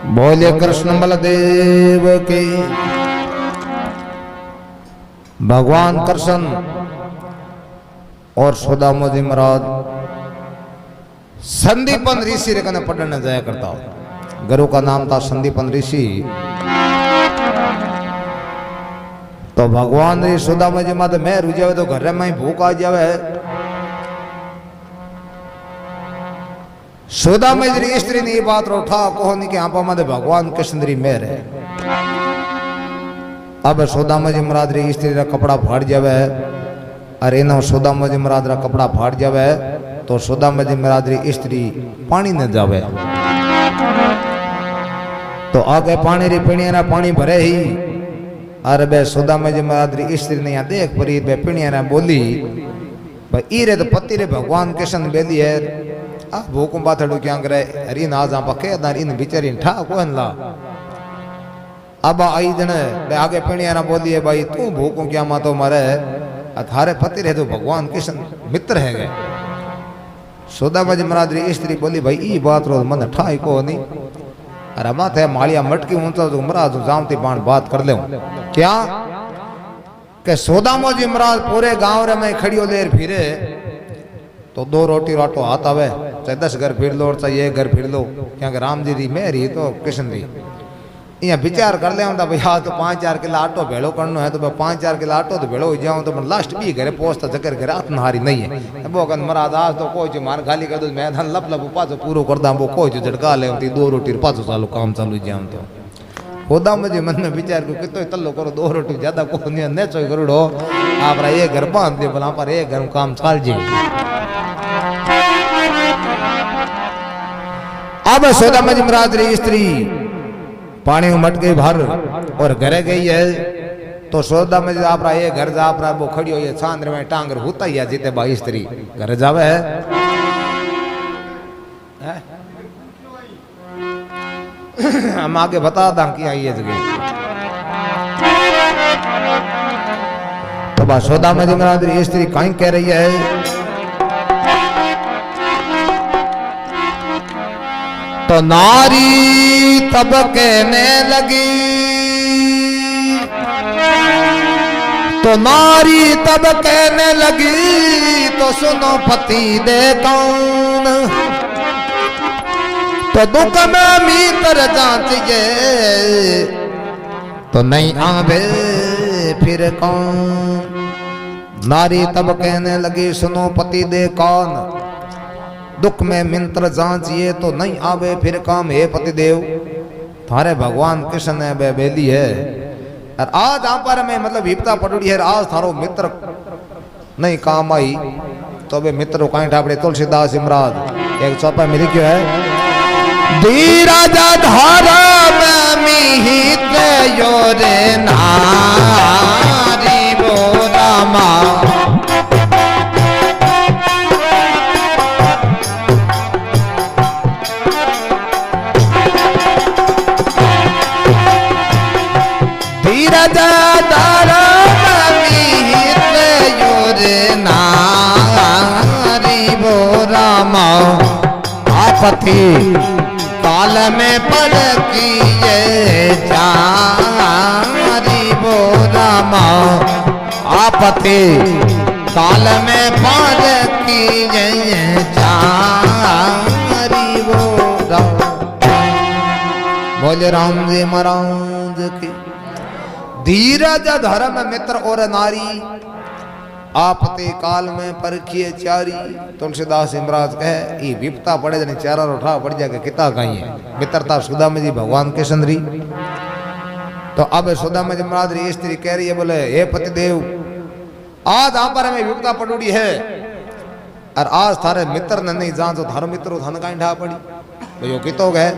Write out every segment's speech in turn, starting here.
बोले कृष्ण बलदेव के। भगवान कृष्ण और सुदामा जी महाराज संदीपन ऋषि रे कने पढ़ने जाया करता। गुरु का नाम था संदीपन ऋषि। तो भगवान रे सुदामा जी माते मैं रुजावे तो घर में भूख आ जावे। सुदामा जी स्त्री ने बात उठा कोहनी के आप माते भगवान कृष्ण री मेहर है। अब सुदामा जी महाराज री स्त्री रा कपड़ा फाड़ जावे और इनो सुदामा जी महाराज रा कपड़ा फाड़ जावे तो सुदामा जी महाराज री स्त्री पानी न जावे। तो आगे पानी री पीणिया ना पानी भरे ही अरे बे सुदामा जी महाराज री स्त्री ने यहाँ देख परी बे पीणिया ना बोली भाई ई रे तो पति रे भगवान कृष्ण बेली है आ भूकम बाथड़ू क्या करे अरे ना जा पके ना इन बिचारी ठा कोन ला। अब आई जने बे आगे पीणिया ना बोली है भाई तू भूकम क्या मा तो मारे थारे पति रे तो भगवान कृष्ण मित्र है गए। सुदामा जी महाराज री स्त्री बोली भाई ई बात रो मन ठाई को नहीं अरे माथे मालिया मटकी ऊंचा तो महाराज जामती पान बात कर ले क्या के सुदामा जी महाराज पूरे गांव रे में खड़ियो देर फिरे तो 2 रोटी राटो हाथ आवे चाहे 10 घर फिर लो चाहे 1 घर फिर लो क्योंकि राम जी री मेरी तो कृष्ण री यहाँ विचार कर ले भाई हाँ तो 5-4 किलो आटो भेड़ो करना है तो 5-4 किलो आटो तो भेड़ो हो जाऊँ तो लास्ट भी घरे पहुंचता चक्कर घरे आत्महारी नहीं है वो कन महाराज आज तो कोई मार खाली कर दो मैं धन लप लप पाचो पूरो कर दा वो कोई झटका ले 2 रोटी पाचो चालू काम चालू जाऊँ तो खुदा मुझे मन में विचार करो कितो तल्लो करो 2 रोटी ज्यादा को नहीं ने चोई करोड़ो आप ये घर बांध दे बोला पर ये घर काम चाल जे। अब सुदामा जी महाराज री स्त्री पानी उमट गई भर और घरे गई है तो सुदामा जी आप ये घर जा आप वो खड़ी हो ये सांद्र में टांगर होता ही है जीते भाई स्त्री घर जावे है। हम आगे बता दा कि आई है जगह तो बस सुदामा जी महाराज री स्त्री कहीं कह रही है तो नारी तब कहने लगी तो नारी तब कहने लगी तो सुनो पति दे कौन तो दुख में मित्र जांचिए तो नहीं आवे फिर कौन। नारी तब कहने लगी सुनो पति दे कौन दुख में मित्र जांचिए तो नहीं आवे फिर काम। हे पतिदेव थारे भगवान कृष्ण है बेली है और आज आप पर में मतलब विपता पटुड़ी है आज थारो मित्र नहीं काम आई तो बे मित्र कहीं ठापड़े तुलसीदास महाराज एक चौपा में लिखियो है धीरज धर्म मिहित योरे नारी वो रामा आपत्ति काल में पड़ की ये चारी वो रामा आपत्ति काल में पड़ की ये चारी वो रामा। बोले राम जी महाराज की। धीरज धर्म मित्र और नारी आपते काल में परखिए चारी। तुलसीदास महाराज कहे ये विपता पड़े जने चारा उठा पड़ जाके किता कहीं है मित्रता सुदामा जी भगवान कृष्ण री। तो अब सुदामा जी महाराज री स्त्री कह रही है बोले हे पतिदेव आज आप पर हमें विपता पड़ूड़ी है और आज थारे मित्र ने नहीं जान तो थारो मित्र थाने कहीं ढा पड़ी तो यो कितो गए।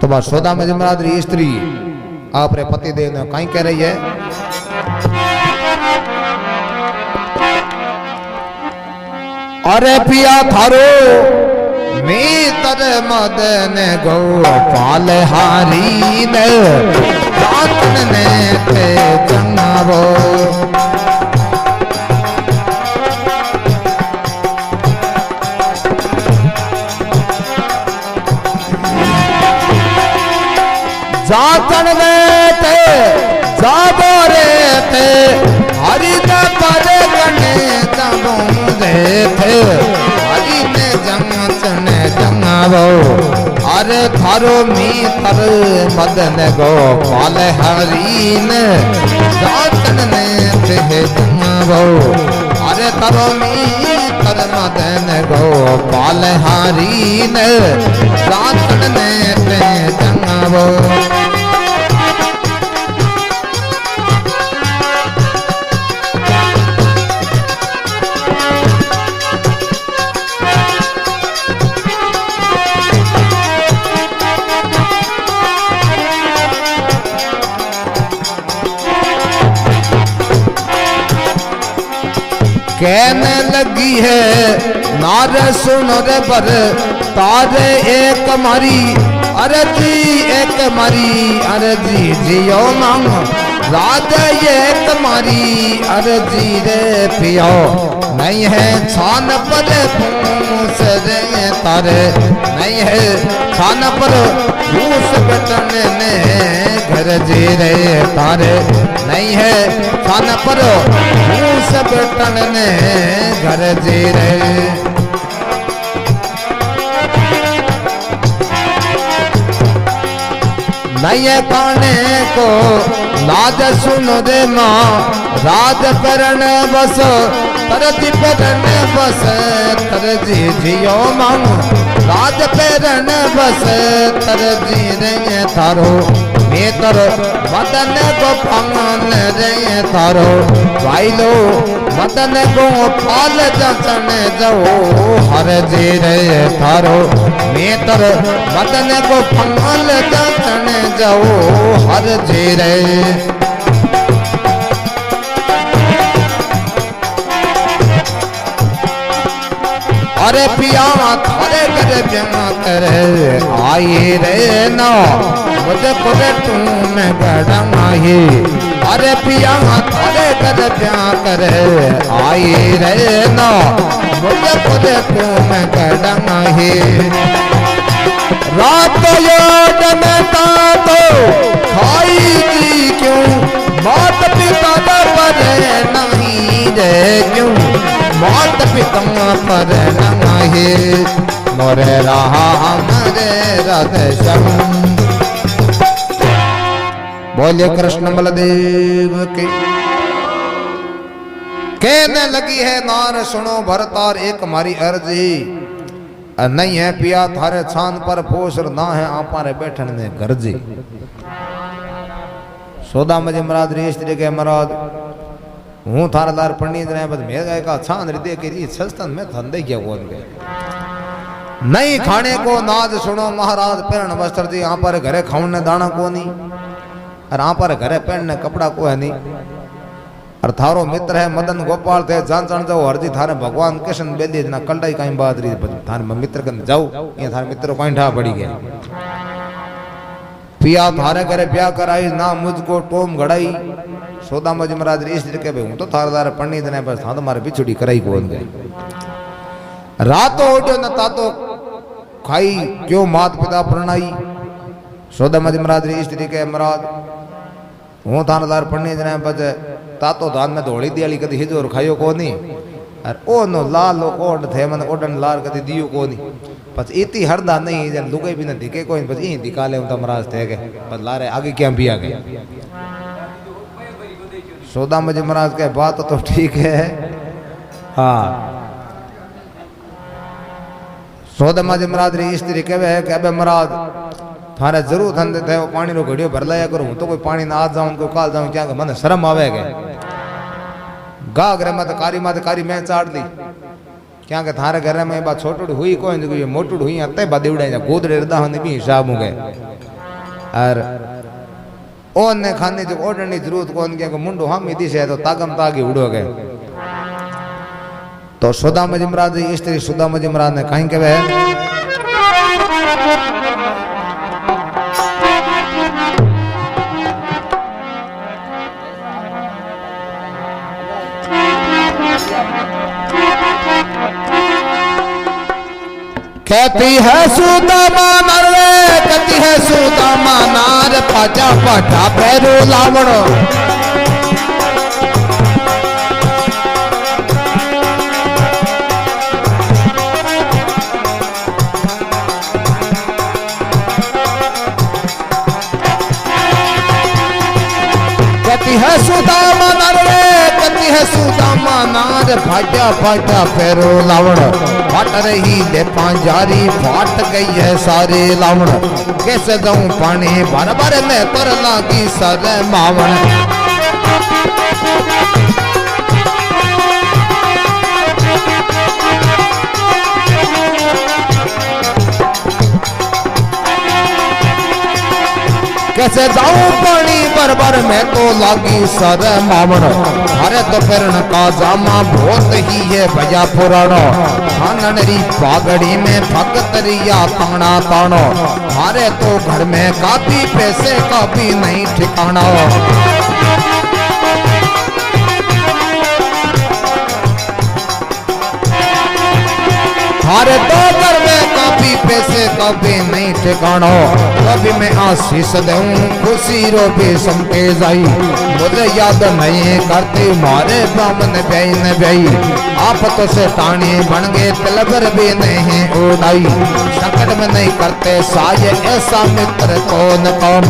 तो बस सुदामा जी महाराज री स्त्री आप रे पतिदेव ने कहीं कह रही है अरे पिया थारो मित्र मदन गोपाल हारी ने ते जंगो जातन थे जाबो रे थे हरि ने पद गने जबूंदे थे हरि ने जंगचने जंगावो अरे थारो मीतर मदन गोपाल हरि ने जातन ने थे जंगावो अरे थारो मीतर मदन गोपाल हरि ने जातन ने थे जंगावो कहने लगी है नार सुन रे बर तारे एक मारी अरे जी एक मारी अरे जी जियो मांग राज एक मारी अरे जी रे पियो नहीं है छान पर फूस रे तारे नहीं है छान पर फूस बटन ने घर जी रे तारे नहीं है छान पर फूस बटन ने घर जी रे नये काने को लाज सुन रे माँ राज करण बस तरती परन बस तरजी जियो मांग राज पेरन बस तरजी रे थारो मेतर मदन को पंगन रे थारो वाइलो मदन को पाल जचन जाओ हर जी रे थारो मेतर मदन को पंगन जचन जाओ हर जी रे अरे पिया थारे करे प्यार करे आए रे ना मुझे पुरे तू मैं गड़माही अरे पिया थारे करे प्यार करे आए रे ना मुझे पुरे तू मैं गड़माही रात योड में तो खाई थी क्यों मात पिता पर नहीं रे क्यों मात पिता पर नहीं मोरे रहा हमारे राधे श्याम बोले कृष्ण बलदेव के कहने लगी है नार सुनो भरतार एक हमारी अर्जी नहीं है पिया थारे छान पर पोसर ना है आपारे बैठन ने गर्जी सोदा मजे मराद रे स्त्री के मराद हूँ थारदार पंडित ने बस मेरे गए का छान हृदय के लिए सस्तन में धंधे क्या बोल गए नहीं खाने को नाद सुनो महाराज पहन वस्त्र जी यहाँ पर घरे खाने दाना को नहीं और यहाँ पर घरे पहनने कपड़ा को है नहीं और थारो मित्र है मदन गोपाल थे जान जान जाओ हरजी थारे भगवान कृष्ण बेली ना कलटाई कहीं बात रही थारे मित्र कन जाओ ये थारे मित्र को ठा पड़ी गया पिया थारे करे ब्याह कराई ना मुझको टोम घड़ाई सोदा मज महाराज इस तरीके पे हूं तो थारदार पंडित ने बस था तुम्हारे बिछुड़ी कराई कौन गए रातो उठो न तातो खाई क्यों मात पिता प्रणाई सोदा मज महाराज इस तरीके महाराज हूं थारदार पंडित ने बस तातो धान में धोड़ी दियाली कदी हिजोर खायो को नहीं और ओ नो लाल ओड थे मन ओडन लाल कदी दियो को नहीं बस इतनी हरदा नहीं जन लुगाई भी न दिखे कोई बस ई दिखाले उन तमराज थे के बस लारे आगे क्या भी आ गए सोदा मजे महाराज के बात तो ठीक है हाँ सोदा मजे महाराज री स्त्री कहवे है कि महाराज थारे जरूर धंधे थे वो पानी रो घड़ियो भर लाया करूं तो कोई पानी ना आज जाऊं को काल जाऊं क्या मन शर्म आवे गए गागरे मत कारी मैं चाट दी क्या के थारे घर में बात छोटू हुई कोई ये मोटू हुई अते बा देवड़ा जा गोदरे रदा हने भी हिसाब हो गए और ओने खाने जो ओडनी जरूरत कोन के मुंडो हम ही दिसे तो तागम तागी उड़ो गए तो सोदा मज महाराज स्त्री सोदा मज महाराज ने कहीं के वे कहती है सुदामा नरे कहती है सुदामा नार भाजा भाटा पैरो लावण कति है सुदामा नार रे कति है सुदामा नार भाटा भाटा पैरो लावण फाट रही ले पांजारी फाट गई है सारे लावण कैसे जाऊं पानी बार बार में तर लागी सर मावण कैसे जाऊं पानी बरबर में तो लागी सर मावण अरे तो फिरन का जामा बहुत ही है भैया पुरानो खानरी पागड़ी में भगतरिया ताना तानो अरे तो घर में काफी पैसे का भी नहीं ठिकाना हमारे तो घर में काफी पैसे कभी नहीं ठिकाना कभी मैं आशीष दूं खुशी रो भी समके जाई मुझे याद नहीं करती मारे ब्राह्मण बहन भाई आप तो से टाणी बन गए तलबर भी नहीं उड़ाई संकट में नहीं करते साय ऐसा मित्र कौन कौम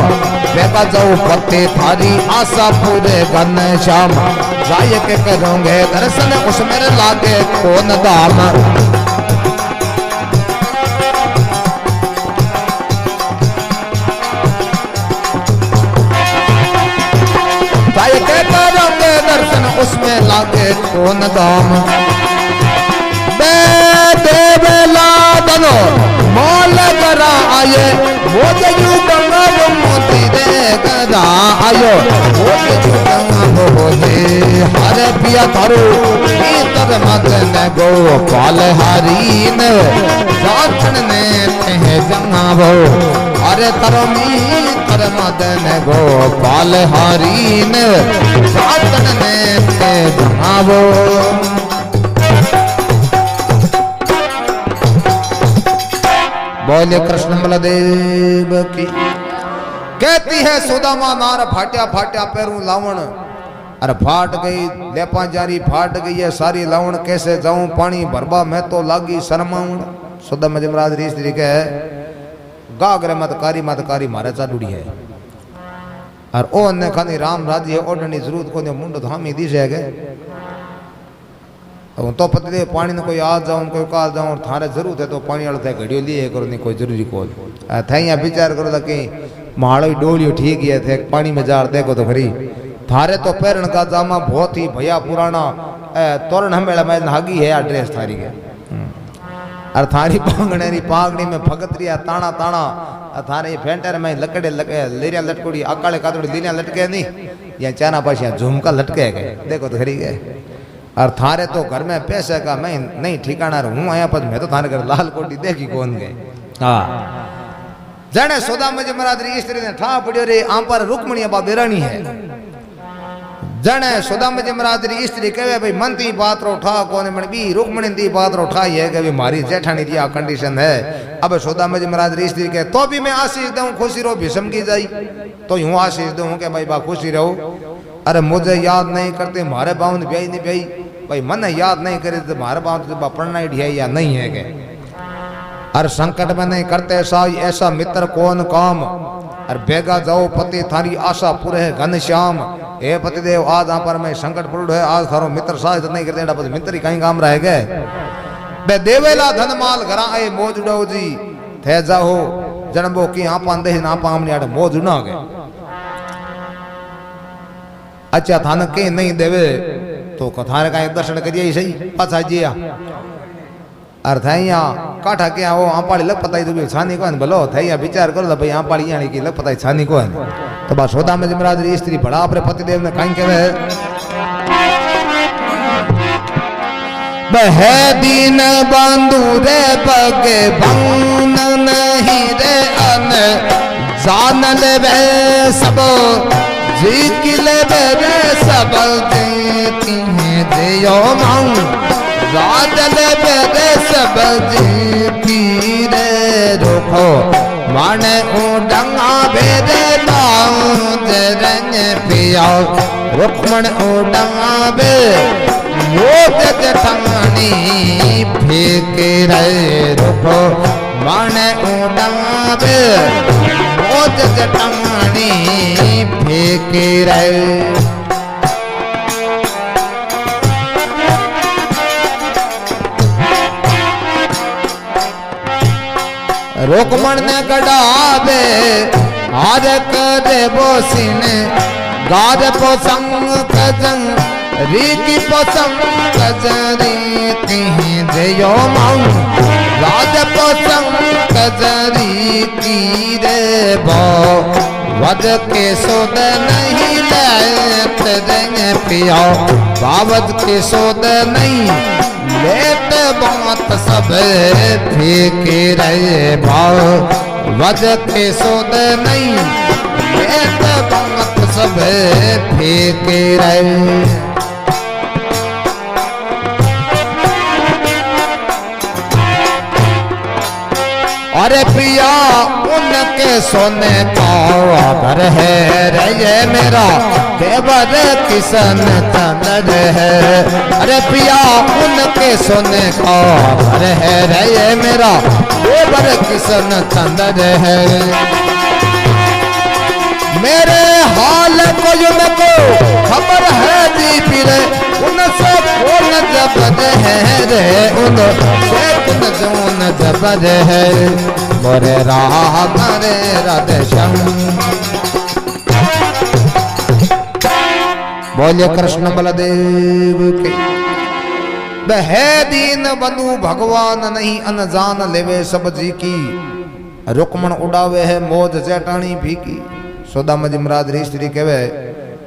बेगा जाऊ पत्ते थारी आशा पूरे घन श्याम जाय के करोगे दर्शन उस मेरे लागे कौन दाम दर्शन उसमें लागे कौन दाम देवेला दनो मोल करा आये मोजे यू गंगा वो मोती दे करा आयो मोजे यू गंगा वो होते हरे पिया थारो इतर मत न गो पाल हरीन जाचन ने ते जंगा वो अरे तरमी तर मदन गोपाल हरीन जातन ने ते जमावो बोले कृष्ण बलदेव की कहती है सुदामा नार फाट्या फाट्या पैरू लावण अरे फाट गई लेपा जारी फाट गई है सारी लावण कैसे जाऊं पानी भरबा मैं तो लागी शर्माउण सुदामा जमराज री स्त्री के गागर मत कारी मारे चाडूड़ी है और ओ ने खानी राम राज्य ओढ़नी जरूरत को ने मुंड धामी दी जाएगा तो पतले पानी ने कोई आ जाऊं कोई काल जाऊं थारे जरूरत है तो पानी वाला थे घड़ियो लिए करो नहीं कोई जरूरी कोल थे यहाँ विचार करो कि महाड़ो डोलियो ठीक है थे पानी में जार देखो तो खरी थारे तो पैरण का जामा बहुत ही भैया पुराना तोरण हमें में नागी है ड्रेस थारी के और थारी पांगड़ी पागड़ी में भगतरिया ताना ताना थारे फेंटर में लकड़े लगे लेरिया लटकोड़ी अकाले कातड़ी लीनिया लटके नहीं या चाना पाशिया झुमका लटके गए देखो तो खरी गए और थारे तो घर में पैसे का मैं नहीं ठिकाना हूँ आया पर मैं तो थारे घर लाल कोटी देखी कौन गए हाँ जने सुदामा जी महाराज री स्त्री ने ठा पड़ियो रे आम पर रुक्मणी बा बेरानी है जने सुदामा जी महाराज री स्त्री कहे भाई मन ती बात रो ठा कोने मन बी रुक्मणी ती बात रो ठा है कि मारी जेठानी री कंडीशन है अब सुदामा जी महाराज री स्त्री के तो भी मैं आशीष दूं खुशी रो भीषम की जाई तो यूं आशीष दूं कि भाई बा खुशी रहो अरे मुझे याद नहीं करते मारे बाउंड ब्याई नहीं ब्याई भाई मन याद नहीं करे तो मारे बाउंड तो पढ़ना है या नहीं है के अरे संकट में नहीं करते साई ऐसा मित्र कौन काम अरे बेगा जाओ पति थारी आशा पूरे घन श्याम हे पतिदेव आज यहाँ पर मैं संकट पड़ है आज थारो मित्र साथ नहीं करते मित्र ही कहीं काम रह गए बे देवेला धन माल घरा आए मौज उड़ो जी थे जाओ जनबो की आप दे ना पामने आड़ मौज उड़ा गए अच्छा थान के नहीं देवे तो कथारे का एक दर्शन करिए ही सही पाछा जिया अर्थ है यहाँ काठा के वो आपाड़ी लग पता ही तो छानी को भलो थे यहाँ विचार करो भाई आपाड़ी यानी कि लग पता ही छानी को है तो बस सुदामा जी महाराज री स्त्री बड़ा अपने पतिदेव ने कहीं के बह दीन बंधु रे बगे भंग नहीं रे अन जान ले वे सब जी किले रे सब देती हैं देयो मांग राजल बेरे सब जी पीरे रोको माने उडंगा बेदे रंग पिया रुक्मण उडंगा बे मोद जठानी फेंक रहे रुको माने उडंगा बे मोद जठानी फेंक रहे रुक्मण ने कड़ावे हार करे बोसिन गाद पोसंग कजंग रीति पोसंग कजरी कहीं देयो माऊ गाद पोसंग कजरी की रे बो वद के सोद नहीं लेत देंगे पिया बावद के सोद नहीं लेत बात सब फेंक रहे भाव वद के सोद नहीं लेत बात सब फेंक रहे अरे पिया उनके सोने का घर है रे मेरा देवर किसन चंद है अरे पिया उनके सोने का घर है रे मेरा देवर किसन चंद है मेरे हाल को उनको खबर है जी फिर उनसे कौन जबर है रे उनसे कौन जौन जबर है मोरे राह करे राधे श्याम बोले कृष्ण बलदेव के बहे दीन बंधु भगवान नहीं अनजान लेवे सब जी की रुक्मण उड़ावे है मौज चटानी फीकी सोदामा जी महाराज री स्त्री कहवे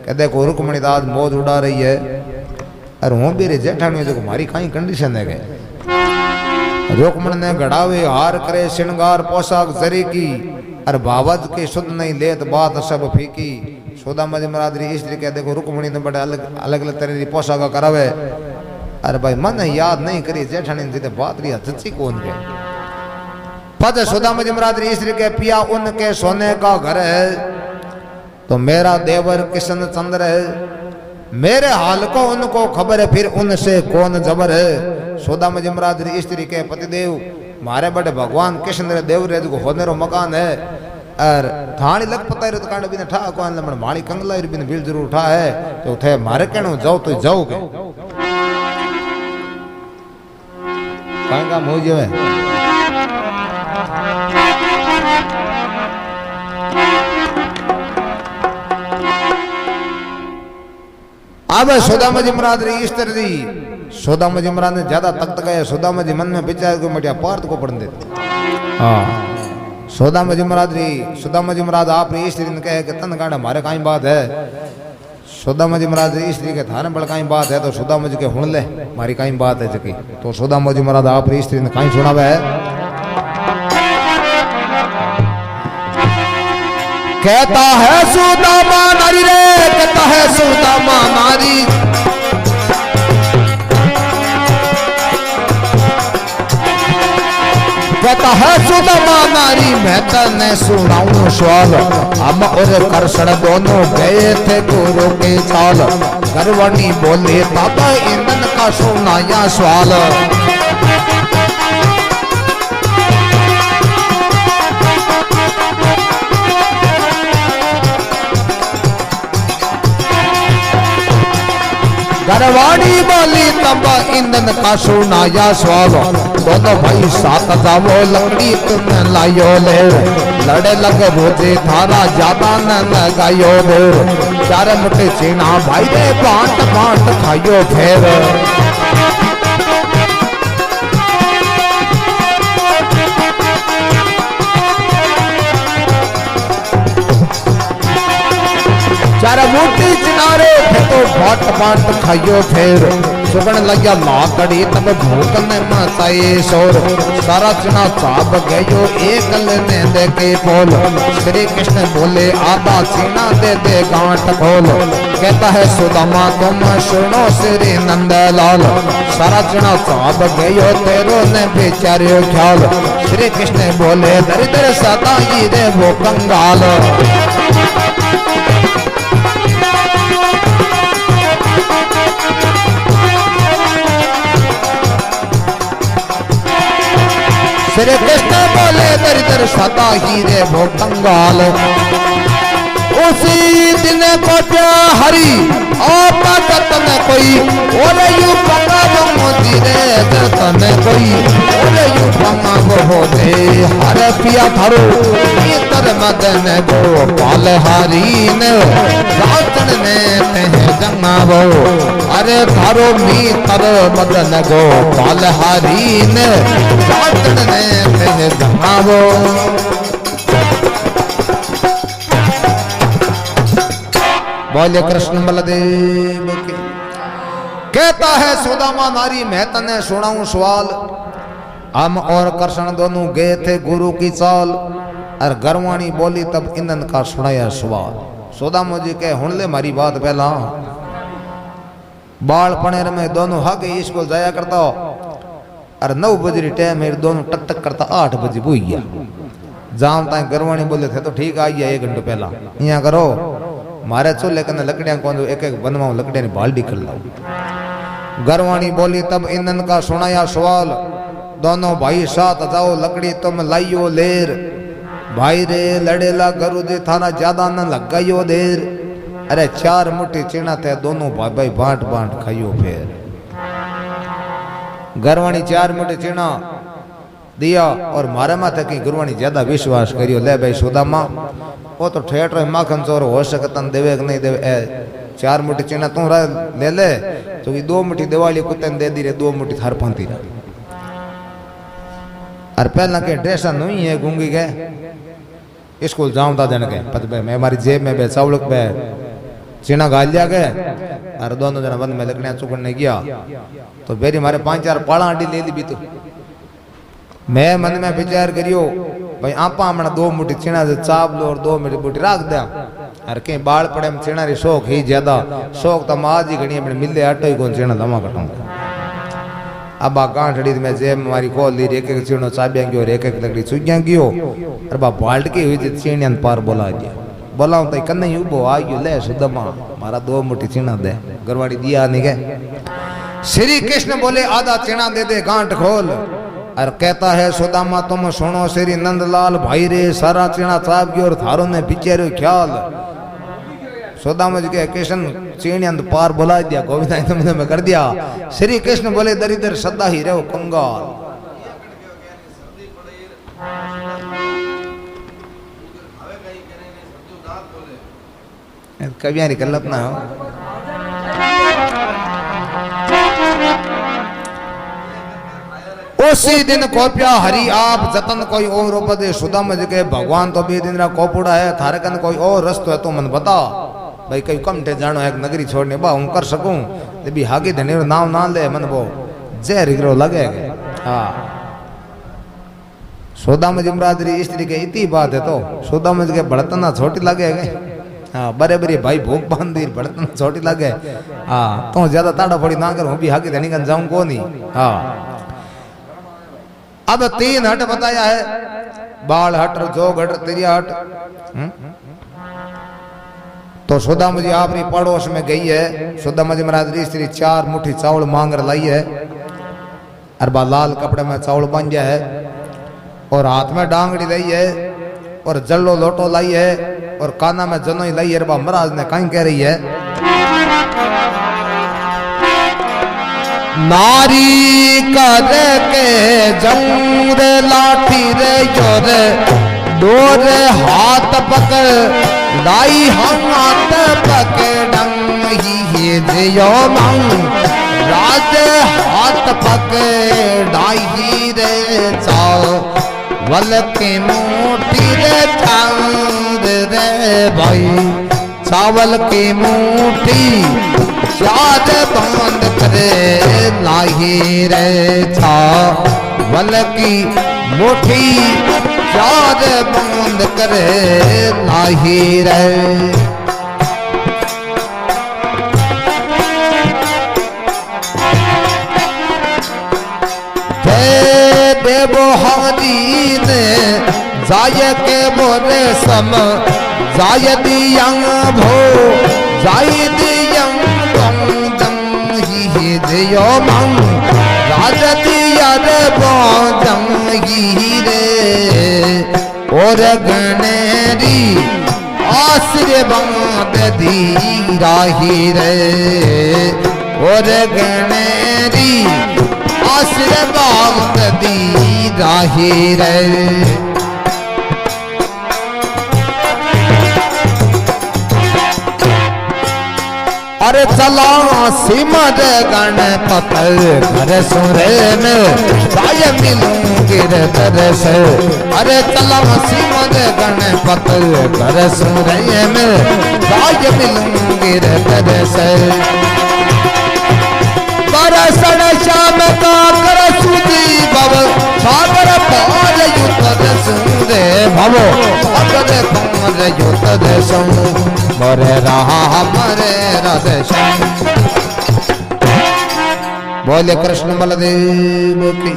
कि देखो रुक्मणी दाद मौज उड़ा रही है और हूँ भी रे जेठानी देखो मारी कहीं कंडीशन है रुक्मण ने गढ़ावे हार करे श्रृंगार पोशाक जरी की और बावज के शुद्ध नहीं लेत बात सब फीकी सोदामा जी महाराज री स्त्री कह देखो रुक्मणी ने बड़े अलग अलग तरह की पोशाक करावे अरे भाई मन याद नहीं करी जेठानी जी बात रही सच्ची कौन के पद सोदामा जी महाराज री स्त्री के पिया उनके सोने का घर है तो मेरा देवर किशन चंद्र है मेरे हाल को उनको खबर है फिर उनसे कौन जबर है सोदामा जी महाराज री स्त्री के पतिदेव मारे बड़े भगवान कृष्ण देव रे को होने रो मकान है और थानी लग पता रे तो कांड बिन ठा कौन लमण माली कंगला बिन बिल जरूर उठा है तो थे मारे कहनो जाओ तो जाओगे कहां काम हो जावे अब सोदामा जी महाराज री इस्तर दी सोदामा जी महाराज ने ज्यादा तख्त गए सोदामा जी मन में विचार को मटिया पार्थ को पढ़ देते हाँ सोदामा जी महाराज आप री स्त्री ने कहे कि तन गाड़ा हमारे काई बात है सोदामा जी महाराज री स्त्री के थाने बड़ काई बात है तो सोदामा जी के हुण ले हमारी काई बात है जकी तो सोदामा जी महाराज आप री स्त्री ने काई सुनावे है कहता है सुदामा नारी रे कहता है सुदामा नारी कहता है सुदामा नारी मैं तने सुनाऊं सवाल हम और करसड़ दोनों गए थे गुरु के चाल गर्वणी बोले बाबा इंदन का सुनाया सवाल गरवाड़ी बोली तब इंदन का सुनाया सवाल दोनों भाई साथ जाओ लकड़ी तुम लायो ले लड़े लगे भोजे थारा ज्यादा न लगायो दे चार मुठे चीना भाई रे बांट बांट खायो फेर चार मोटी चिनारे थे तो बाट बाट खाइयो फिर सुगन लग्या लाकड़ी तब भूख ने मचाए शोर सारा चना चाप गयो एक ने दे के बोल श्री कृष्ण बोले आधा चीना दे गांठ खोल कहता है सुदामा तुम सुनो श्री नंदलाल सारा चना चाप गयो तेरो ने बेचारियो ख्याल श्री कृष्ण बोले दरिद्र सदा ही रे वो कंगाल श्री कृष्ण बोले दरिद्र सदा ही रे वो कंगाल उसी दिन को हरि आपा जतन कोई ओरे यू पंगा वो मोती रे जतन कोई ओरे यू पंगा वो हो दे हर पिया धरो इतर मदन गोपाल हरि ने रातन ने तह जंगावो अरे धरो मीतर मदन गोपाल हरि ने रातन ने तह जंगावो बोले कृष्ण बलदेव के कहता है सुदामा नारी मैं तने सुनाऊं सवाल हम और कृष्ण दोनों गए थे गुरु की चाल और गरवाणी बोली तब इंदन का सुनाया सवाल सुदामा जी के हुन ले मारी बात पहला बाल पनेर में दोनों हागे स्कूल जाया करता और 9 बजे टाइम है दोनों टक टक करता 8 बजे बुई गया जाम ताई गरवाणी बोले थे तो ठीक आई है 1 घंटे पहला यहाँ करो मारे चूल्हे कने लकड़ियां कौन एक एक बनवाओ लकड़ियां बाल्टी कर लाओ गरवाणी बोली तब इंदन का सुनाया सवाल दोनों भाई साथ जाओ लकड़ी तुम लाइयो लेर भाई रे लड़ेला गुरु जी थाना ज्यादा न लगाइयो देर अरे 4 मुट्ठी चीना थे दोनों भाई भाई बांट बांट खाइयो फिर गरवाणी 4 मुट्ठी चीना दिया और मारे माथे की गुरवाणी ज्यादा विश्वास करियो ले भाई सुदामा वो तो ठेठ रहे माखन चोर हो सके तन देवे कि नहीं देवे 4 मुट्ठी चीना तू ले ले तो 2 मुट्ठी दिवाली कुत्ते ने दे दी रे 2 मुट्ठी थार पंती रे और पहला के ड्रेस नहीं है गूंगी के स्कूल जाऊं ता जन के पत मैं हमारी जेब में बे चावल पे चीना गाल लिया गए और दोनों जना बंद में लकड़ियां चुकड़ने गया तो बेरी मारे 5-4 पाला आंटी ले ली भी तो मैं मन में विचार करियो भाई आपा हमने 2 मुट्ठी चीना से चाप लो और 2 मुट्ठी रख दे और कहीं बाल पड़े में चीना री शौक ही ज्यादा शौक तो माज ही घड़ी अपने मिले आटो ही कौन चीना दमा कटाऊंगा अब आ गांठड़ी में जेब में मारी खोल ली एक एक चीनो चाबियां गयो और एक एक लकड़ी चुगियां गयो और बा बाल्ट के हुई चीनियां पार बोला दिया बोला तो कन्ने ही उबो आ गयो ले सुदमा मारा 2 मुट्ठी चीना दे गरवाड़ी दिया नहीं के श्री कृष्ण बोले आधा चीना दे गांठ खोल और कहता है सुदामा तुम सुनो श्री नंदलाल भाई रे सारा चीना चाप गयो और थारो ने बिचारो ख्याल सुदामा जी के कृष्ण चीनियां पार बुला दिया गोविंदा तुमने में कर दिया श्री कृष्ण बोले दरिद्र सदा ही रहो कंगाल कवियां री कल्पना हो उसी दिन कोप्या हरि आप जतन कोई और उपदे सुदामा जी के भगवान तो भी दिन कोपुड़ा है थारे कन कोई और रस्तो है तो मन बता भाई कई कम ठे जानो एक नगरी छोड़ने बा हूं कर सकूं ते भी हागे धने नाम ना ले मन वो जहर गिरो लगे हां सुदामा जी बरादरी स्त्री के इतनी बात है तो सुदामा जी के बड़तना छोटी लगे हाँ बरे बरे भाई भूख बांधी बड़तना छोटी लगे हाँ तो ज्यादा ताड़ा फोड़ी ना कर हूं भी हागे धनी कन जाऊं को नहीं हाँ अब 3 हट बताया है बाल हट जोग हट तिरिया हट तो सुदामा जी आपरी पड़ोस में गई है सुदामा जी महाराज स्त्री 4 मुट्ठी चावल मांग कर लाई है अरबा लाल कपड़े में चावल बन गया है और हाथ में डांगड़ी लाई है और जल्लो लोटो लाई है और काना में जनो ही लाई है अरबा महाराज ने कहीं कह रही है नारी कर के जंग लाठी रे जोर डोर हाथ पकड़ लाई हाथ पकड़ ही जियो मंग राज हाथ पकड़ रे चाओ वल के मोटी रे चांद रे भाई चावल की मुट्ठी चार बांध करे लाही रे चावल की मुट्ठी चार बांध करे लाही रे देवो हारी ने जाय के बोले सम जाय दियंग भो जाय दियंग दंग दंग ही जयो मंग राज दिया रे बाजंग ही रे और गणेरी आश्रय बांध दी राही रे और गणेरी आश्रय बांध दी राही रे अरे चला सिमर गणपत घर सुरे में जाय मिलूंगी रे तरस अरे चला सिमर गणपत घर सुरे में जाय मिलूंगी रे तरस बरसण श्याम का कर सुधी भव सागर पार युत सुंदे भवो अगर पार युत मरे रहा हमारे राधे बोले कृष्ण बलदेव की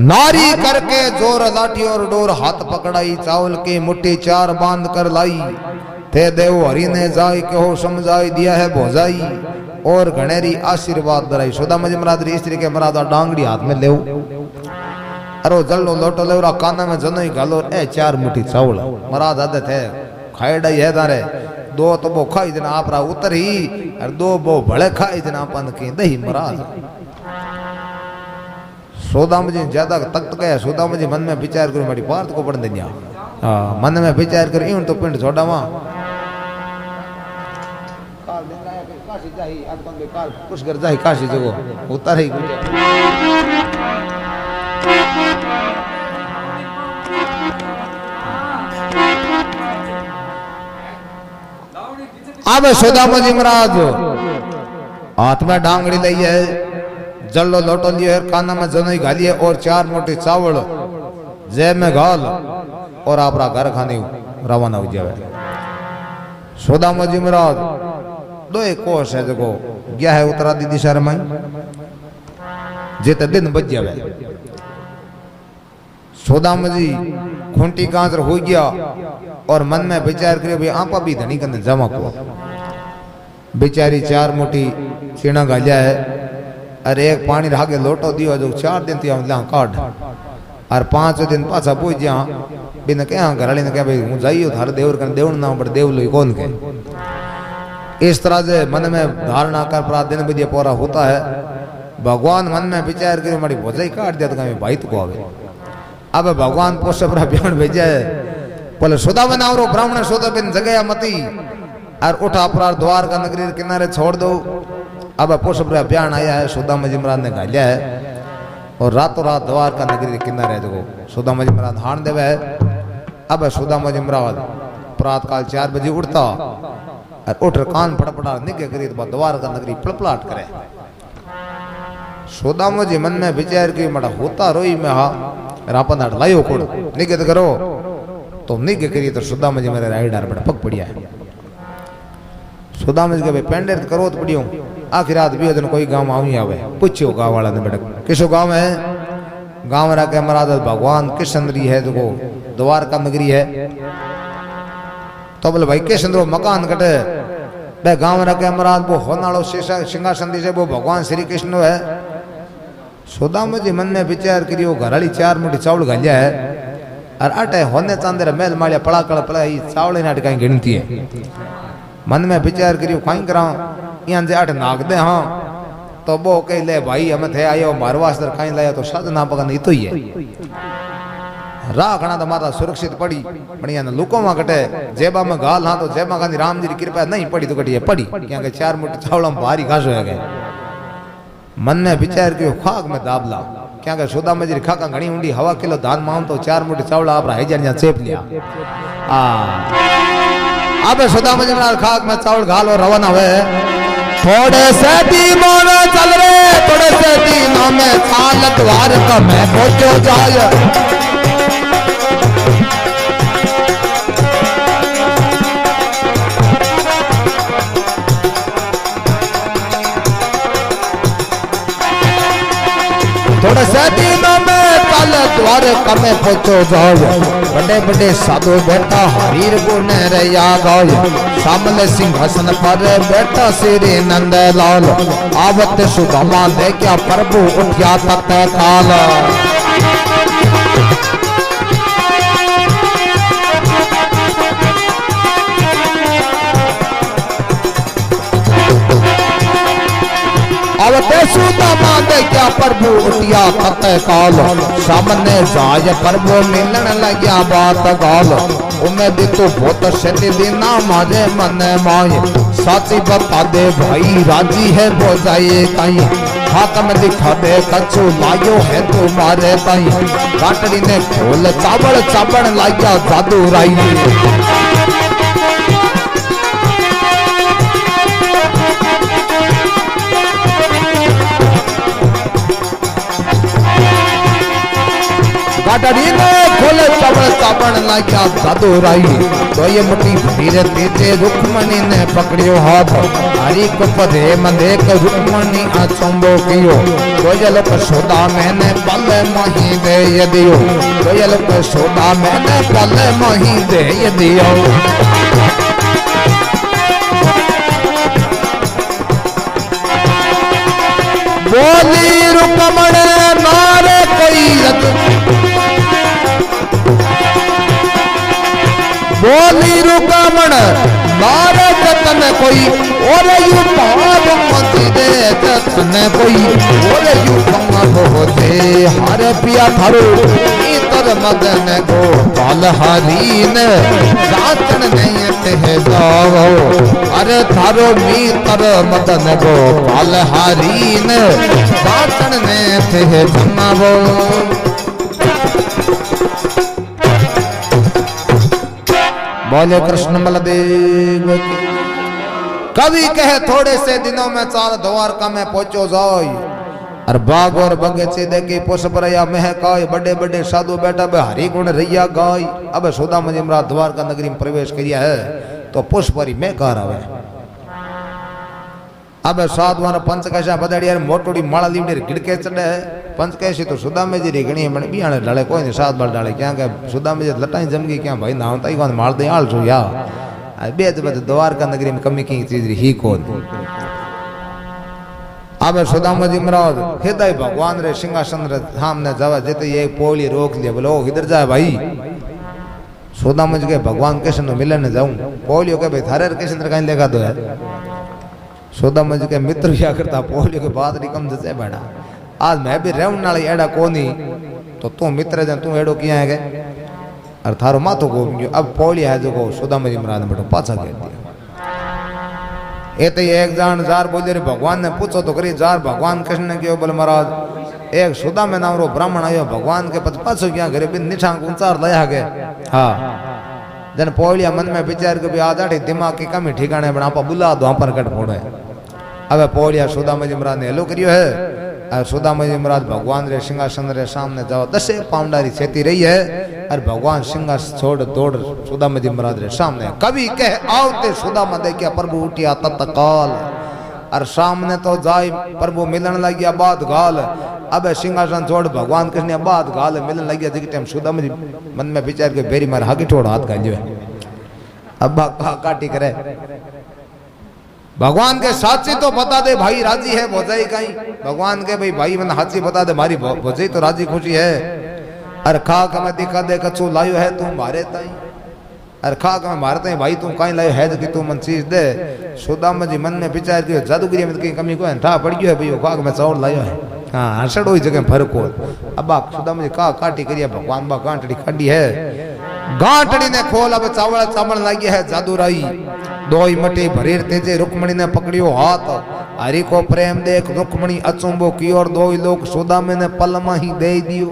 नारी करके जोर लाठी और डोर हाथ पकड़ाई चावल की मुट्ठी चार बांध कर लाई थे देव हरि ने जाय के हो समझाई दिया है भोजाई और घनेरी आशीर्वाद दराई सुदामा जी महाराज स्त्री के मरादा डांगड़ी हाथ में लेव अरे जल्लो लोटो लेवरा काना में जनो गालो ए चार मुट्ठी चावल महाराज आदत है खाएड़ा है तारे दो तो वो खाई दिन आप उतर ही और दो वो भले खाई दिन अपन की दही महाराज सोदाम जी ज्यादा तख्त गया सोदाम जी मन में विचार करो मेरी बात को पढ़ देंगे मन में विचार कर यूं तो पिंड छोड़ा वहां काशी जाही आजकल बेकार कुछ कर जाही काशी जगो उतर ही अब सुदामा जी महाराज हाथ में डांगड़ी ली है जल्लो लोटो लिए है काना में जनई घाली है और चार मोटे चावल जेब में घाल और आपरा घर खाने रवाना हो जाए सुदामा जी महाराज दो एक कोश है जो गया है उत्तरादी दिशा में जिते दिन बच जाए सुदामा जी खूंटी कांचर हो गया और मन में विचार करे भाई आपा भी धनी करने जमा को बेचारी चार मोटी चीना गालिया है अरे एक पानी रहा के लोटो दियो जो 4 दिन तिया काट और 5 दिन पाछा पूछ जा बिन क्या घराली ने क्या भाई हूँ जाइयो थारे देवर कर देवर ना पर देव लो कौन के इस तरह से मन में धारणा कर प्रात दिन भी पूरा होता है भगवान मन में विचार करे हमारी भोजाई काट दिया तो कहीं भाई तो को आवे अब भगवान पोषप ब्याण भेजा है बोले सुदा बनावरो ब्राह्मण सोदा बिन जगया मती और उठा अपराध द्वार का नगरी किनारे छोड़ दो अब पोषप ब्याण आया है सुदा मजी महाराज ने गालिया है और रातों रात द्वार का नगरी किनारे देखो सुदा मजी महाराज हाण देवे है अब सुदा मजी महाराज प्रात काल 4 बजे उठता और उठ कान फड़फड़ा निके करी तो द्वार का नगरी पड़पड़ाट करे सुदामा जी मन में विचार की मड़ा होता रोई में हा रापन लायो कोड़ निके तो करो तो निके करिए तो सुदामा जी मेरे राइडर बड़ा पग पड़िया है सुदामा जी के पेंडेर करो तो पड़ियो आखिर रात भी दिन कोई गांव आवी आवे पूछो गांव वाला ने बेटा किसो गांव है गांव रा के महाराज भगवान कृष्णरी है देखो द्वारका नगरी है तो बोले भाई कृष्ण मकान कटे बे गांव रा के महाराज वो होनालो सिंहासन दी से वो भगवान श्री कृष्ण है सुदामा जी मन में विचार करियो घराली 4 मुट्ठी चावल गालिया है और अटे होने चांदे मेल मालिया पड़ा पड़ा चावल नाट कहीं गिनती है मन में विचार करियो कहीं करा यहाँ से अट नाग दे हाँ तो वो कह ले भाई हम थे आयो मारो वास्ते कहीं लाया तो शायद ना पकड़ नहीं तो ही है राखना तो माता सुरक्षित पड़ी बढ़िया ना लुको वहां कटे जेबा में गाल हाँ तो जेबा गांधी राम जी की कृपा नहीं पड़ी तो कटी पड़ी क्या 4 मुट्ठी चावल में भारी घास हो गए मन में विचार कियो खाक में दाबला क्या के सुदा मजरी खाका घणी उंडी हवा किलो धान माउं तो 4 मुट्ठी चावल आप हजार चेप लिया अब सुदामा जी महाराज खाक में चावल घाल और रवाना हुए। थोड़े से दिनों में चल रहे, थोड़े से दिनों में साल द्वार का मैं पहुंचो जाए। थोड़े से दिनों में काल द्वार का मैं पहुंचो जाओ। बड़े बड़े साधु बेटा हरीर गुण रया गाय। सामने सिंहासन पर बेटा श्री नंद लाल। आवत सुदामा देखा प्रभु उठ्या तत्काल। आवते सुदामा देखा प्रभु उठिया तत्काल। सामने जाय प्रभु मिलन लग्या बात गाल। उम्मीद तो बहुत शति दिना मारे मन माए। साची बता दे भाई राजी है वो जाए कहीं। हाथ में दिखा दे कछु लायो है तुम्हारे ताई। काटड़ी ने खोल चावल चावल लाया जादू राई। काटड़ी ने खोले चावल चावल लाया जादू राई। तो ये मुट्ठी धीरे तेजे रुक्मणी ने पकड़ियो हाथ। हरी को पदे मंदे के रुक्मणी अचंबो कियो। तो ये लोग सोदा मैंने पल मही दे ये दियो। तो ये लोग सोदा मैंने पल मही दे ये दियो। बोली रुक्मण नारे कोई बोली रुकामण मारे जतन कोई और यू पाप मती दे जतन कोई और यू पंग होते। हर पिया थारो इतर मदन को पाल हरीन जाचन नहीं ते जाओ। अरे थारो मीतर मदन को पाल हरीन जाचन नहीं ते जमावो। बोले कृष्ण बलदेव। कवि कहे थोड़े से दिनों में चार द्वारका में पहुंचो जाओ। और बाग और बगीचे देखे पुष्प रया महकाय। बड़े बड़े साधु बेटा बे हरि गुण रैया गाय। अब सुदामा जी महाराज द्वारका नगरी में प्रवेश किया है तो पुष्प हरि महकार आवे। अब साधु पंच कैसा बदड़िया मोटोड़ी माला लीवड़ी गिड़के चढ़े। पंच कैसी तो सुदामे जी री गणी मन बियाणे डाले कोई नहीं सात बार डाले क्या के सुदामे जी लटाई जमगी क्या भाई नाम ताई कौन मार दे आल जो या बेद बद द्वारका नगरी में कमी की चीज ही कौन। अब सुदामा जी महाराज हृदय भगवान रे सिंहासन रे सामने जावा जेते ये पोली रोक लिया बोलो इधर जाए भाई। सुदामा जी के भगवान कृष्ण मिलने जाऊं। पोलियो के भाई थारे कृष्ण रे कहीं लेगा दो है। सुदामा जी के मित्र क्या करता पोलियो के बाद रिकम जैसे बैठा। आज मैं भी रहूं नाले एड़ा कोनी तो तू मित्र जन तू एड़ो किया है और थारो मातो को अब पोलिया है जो को सुदामा जी महाराज ने बेटो पाछा घेर दिया। एते एक जान जार बोले रे भगवान ने पूछो तो करी जार भगवान कृष्ण ने क्यों बोले महाराज एक सुदामा नाम रो ब्राह्मण आयो भगवान के पछ पाछो क्या करे बिन निठांग उचार लया के। हां जन पोलिया मन में विचार के भी आ जाठी दिमाग की कमी ठिकाने बना पा बुला दो पर कट फोड़े। अब पोलिया सुदामा जी महाराज ने हेलो करियो है। सुदामा जी महाराज भगवान रे सिंहासन रे सामने जाओ 10 पाउंडारी सेती रही है और भगवान सिंहासन छोड़ दौड़ सुदामा जी महाराज रे सामने। कवि कह आवते सुदामा देखिया प्रभु उठिया तत्काल। और सामने तो जाय प्रभु मिलन लग गया बात गाल। अब सिंहासन छोड़ भगवान कृष्ण बात गाल मिलन लग गया। जिस टाइम सुदामा जी मन में विचार के बेरी मार हाकी छोड़ हाथ का जो अब काटी करे। भगवान के साची तो बता दे भाई राजी है भोजाई कहीं। भगवान के भाई भाई मैंने हाची बता दे मारी भोजाई तो राजी खुशी है। अरे खाक में दिखा दे कछु लायो है तू मारे ताई। अरे खाक में मारते हैं भाई तू कहीं लायो है कि तू मन चीज दे। सुदामा जी मन में विचार किया जादूगिरी में कहीं कमी को है ठा पड़ गयो है भाई खाक में चावल लायो है। हाँ हसड़ हुई जगह फर्क हो। अब सुदामा जी का काटी करिए भगवान बा गांठड़ी खड़ी है। गांठड़ी ने खोल अब चावल चावल लगी है जादू राई। दोई मटी भरीर तेजे रुक्मणी ने पकड़ियो हाथ। हरि को प्रेम देख रुक्मणी अचंबो की और दो लोग सुदामे ने पल में ही दे दियो।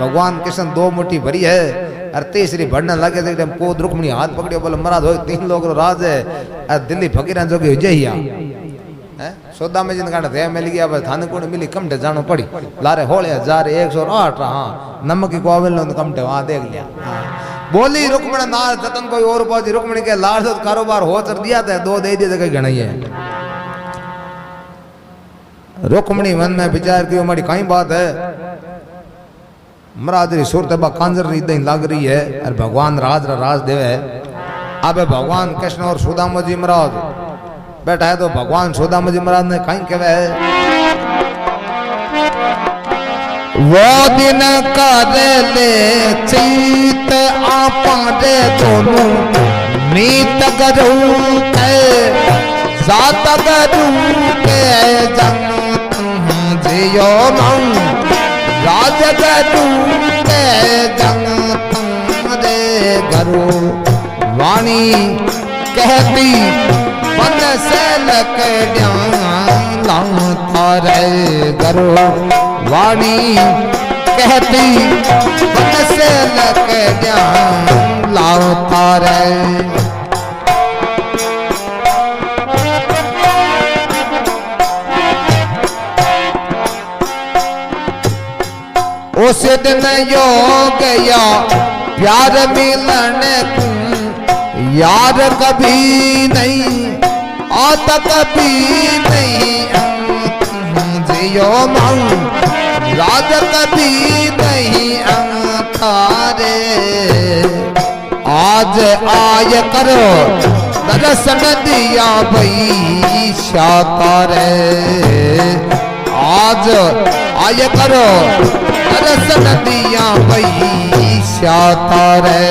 भगवान कृष्ण 2 मुट्ठी भरी है और तीसरी बढ़ने लगे थे को रुक्मणी हाथ पकड़ियो बोले महाराज हो 3 लोग रो राज है और दिल्ली फकीरां जोगी हो जइया हैं सोदा में जिन कांड थे मिल गया बस थाने को मिली कमटे जानो पड़ी लारे होले 1108 हां नमक की कोवल ने कमटे वहां देख लिया बोली रुक्मणी नार जतन कोई और पहुंची रुक्मणी के लाड़ से कारोबार हो चर दिया था 2 दे दिए कहीं गणई है रुक्मणी मन में विचार कियो मारी कई बात है महाराज री सूरत बा कांजर री दई लाग रही है और भगवान राज देवे अब भगवान कृष्ण और सुदामा जी महाराज बैठा है तो भगवान सुदामा जी महाराज ने कहीं कहवे वो दिन कर ले चीत आपा दे दोनों मीत करू के जात करू के जंग जियो मन राज करू के जंग दे गरु वाणी कहती मन से लकड़ियां लाता रे गरु वाणी कहती मन से लकड़ियां लाता रे उस दिन यो गया प्यार मिलने को यार कभी नहीं आता कभी नहीं जियो मन राज कभी नहीं तारे आज आय करो दर्शन दिया भई शातारे आज आय करो दर्शन दिया भई शातारे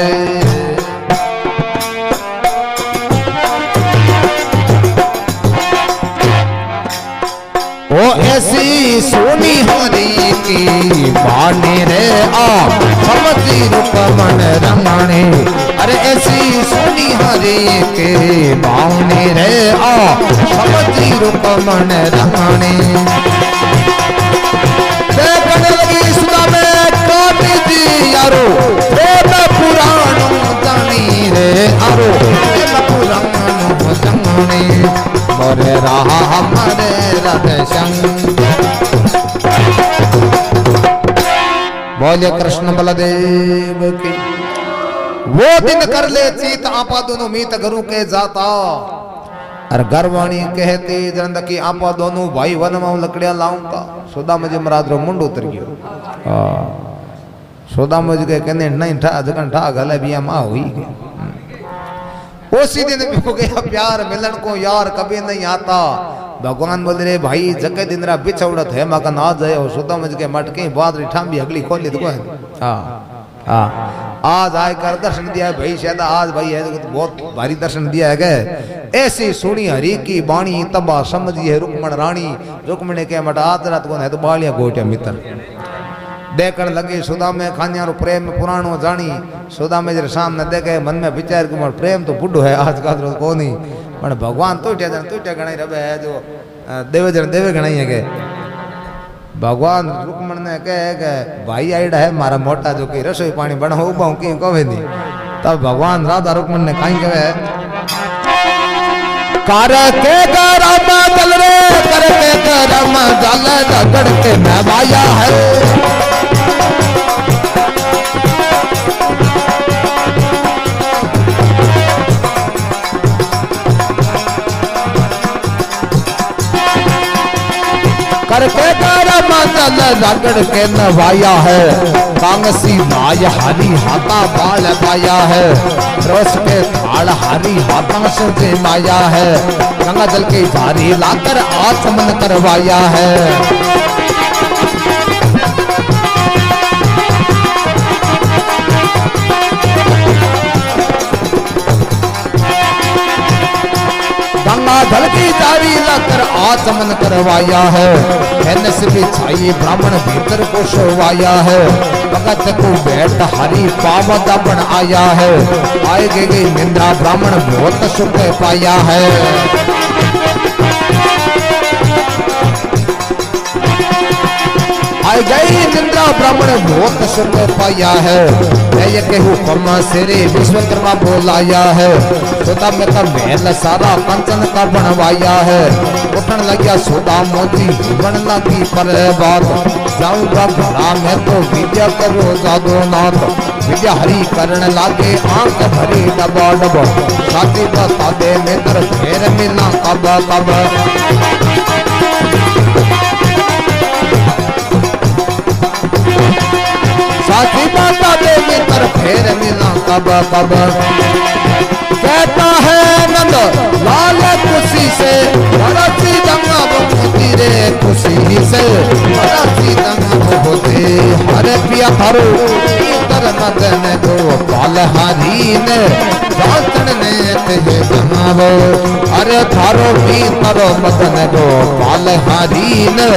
ओ ऐसी सोनी हरी की बानी रे आ समझी रूप मन रमणे अरे ऐसी सोनी हरी के बानी रे आ समझी रूप मन रमणे देखने लगी सुधा में काटी जी यारो प्रेम पुराणों जानी रे आरो प्रेम पुराणों जानी मोरे रहा हमारे बोले कृष्ण बलदेव की वो दिन कर ले चीत आपा दोनों मीत गुरु के जाता और गरवाणी कहती जरंद की आपा दोनों भाई वन में लकड़ियां लाऊंगा सुदामा जी महाराज रो मुंड उतर गयो सुदामा जी के कहने नहीं ठा जगन ठा गले बिया मां हुई उसी दिन हो गया प्यार मिलन को यार कभी नहीं आता भगवान बोल रहे भाई जगह दिन रा बिछौड़त है मगन आ जाए और सुदामा जी के मटके बादरी ठाम्बी अगली खोली तो हाँ आज आए कर दर्शन दिया भाई शायद आज भाई है तो बहुत भारी दर्शन दिया है ऐसी सुनी हरि की बाणी तबा समझी है रुक्मण रानी रुक्मणी के मट आज रात को है तो बालिया गोटिया मित्र देखने लगी सुदा में खानिया प्रेम पुराणो जानी सुदा में जरा सामने देखे मन में विचार कुमार प्रेम तो बुढ़ो है आज का तो को नहीं पर भगवान तो गणाई रहे है जो देवे जन देवे गणाई है के भगवान रुक्मण ने कहे के भाई आईडा है मारा मोटा जो कि रसोई पानी बना हो उबाऊ की कहे नहीं तब भगवान राधा रुक्मण ने कहीं कहे करके गरम जल रे करके गरम जल रगड़ के मैं भाया है करके गरम जल रगड़ के नवाया है कांगसी माय हरी हाथा बाल पाया है रस के थाल हरी हाथा से जमाया है गंगा जल की धारी लाकर आचमन करवाया है गंगा जल की धारी लाकर आचमन करवाया है से भी छाई ब्राह्मण भीतर को सोवाया है भगत को बैठ हरी पावदा बन आया है आए गई निंदा ब्राह्मण बहुत सुख पाया है आए गई निंद्रा ब्राह्मण बहुत सुख पाया है, ये के हुक्म सिरे विश्वकर्मा बोलाया है। सोदा में का महल सारा कंचन का बनवाया है, उठन लगा सोदा मोती बन लगी पर बात, जाऊंगा घरा में तो विद्या करो जादू नाथ, विद्या हरी करण लागे आंख भरी डबा डब, साथी बता दे मित्र फिर मिलना कब कब। साथी बता दे मित्र फिर मिलना कब कब। कहता है नंद लाल खुशी से बड़ा सी दंगा मोती रे खुशी से, बड़ा सी दंगा होते हरे पिया थारो इतर मदन गोपाल हरी ने जातन ने ते दंगावो, अरे थारो भीतर मदन गोपाल हरी ने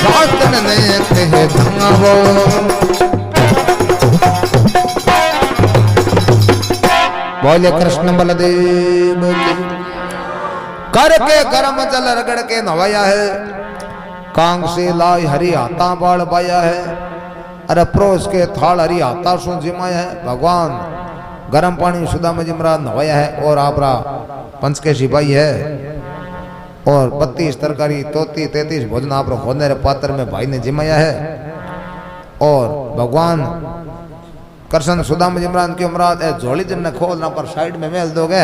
जातन ने ते दंगावो। बोले कृष्ण बलदेव करके गरम जल रगड़ के नवाया है, कांग से लाई हरी हाथा बाल पाया है, अरे प्रोस के थाल हरी हाथा सु जिमाया है। भगवान गरम पानी सुदामा जी महाराज नवाया है और आपरा पंच के सिपाही है और 32 तरकारी 33 भोजन आप होने पात्र में भाई ने जिमाया है। और भगवान कृष्ण सुदामा जी महाराज की महाराज झोली जन ने खोलना पर साइड में मेल दोगे,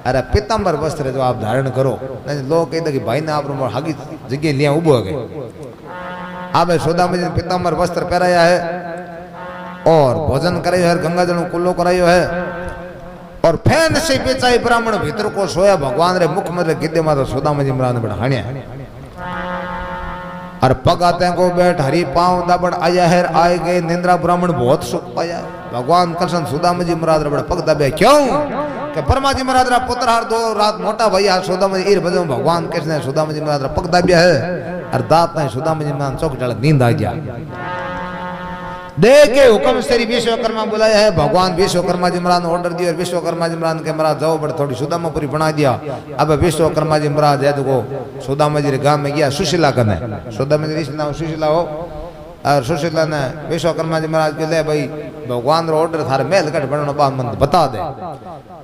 अरे पीताम्बर वस्त्र जो आप धारण करो, नहीं लोग कहते कि भाई ने आप हागी जगह लिया उबो गए। आप सुदामा जी ने पीताम्बर वस्त्र पहराया है और भोजन करायो है, गंगा जल कुल्लो करायो है और फैन से बेचाई ब्राह्मण भीतर को सोया भगवान रे मुख में गिद्दे माता सुदामा जी महाराज ने बढ़ाया और पगाते को बैठ हरी पांव दबड़ आया है, आए गए निंद्रा ब्राह्मण बहुत सुख पाया। भगवान कृष्ण सुदामा जी महाराज बड़ा पग दबे क्यों कि परमा जी महाराज पुत्र हर दो रात मोटा भैया सुदामा जी बजो भगवान कृष्ण सुदामा जी महाराज पग दबिया है और दात ने सुदामा जी महाराज चौक डाल नींद आ गया। देख के हुक्म श्री विश्वकर्मा बुलाया है, भगवान विश्वकर्मा जी महाराज ने ऑर्डर दिया और विश्वकर्मा जी महाराज के महाराज जाओ बड़े थोड़ी सुदामापुरी बना दिया। अब विश्वकर्मा जी महाराज है तो सुदामा जी गांव में गया सुशीला करने, सुदामा जी सुशीला हो और सुशीला ने विश्वकर्मा जी महाराज के ले भाई भगवान रो ऑर्डर थारे महल कट बनाना बात मन बता दे।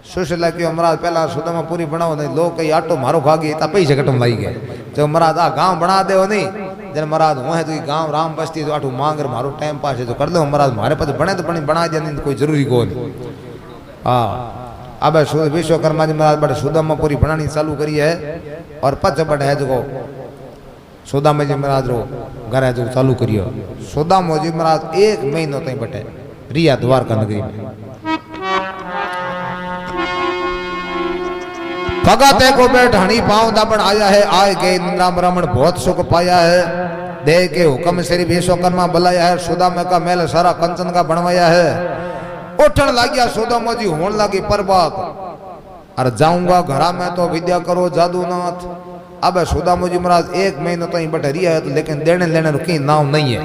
सुशीला क्यों महाराज पहला सुदामापुरी बनाओ नहीं लोग कई आटो मारो खा गई तब पैसे कटम लाई गए, जो महाराज आ गाँव बना दे नहीं जन महाराज हुए तो गांव राम बस्ती तो आठू मांग मारो टाइम पास है तो कर दो महाराज मारे पास बने तो बना दिया नहीं तो कोई जरूरी को नहीं। हाँ अब विश्वकर्मा जी महाराज बड़े सुदामापुरी बनानी चालू करी है और पच बड़े है जो सुदामा जी महाराज रो घर है जो चालू करियो। सुदामा जी महाराज 1 महीनों तक बटे रिया द्वारका नगरी में भगाते को बैठ हनी पांव दाबन आया है, आए गए इंद्रा ब्राह्मण बहुत सुख पाया है। देह के हुक्म श्री विश्वकर्मा बुलाया है, सुदामा का मेल सारा कंचन का बनवाया है। उठन लगिया सुदामा जी होने लगी परबात और जाऊंगा घरा में तो विद्या करो जादूनाथ। अब सुदामा जी महाराज 1 महीना तो ही बैठे रिया है तो लेकिन देने लेने की नाम नहीं है।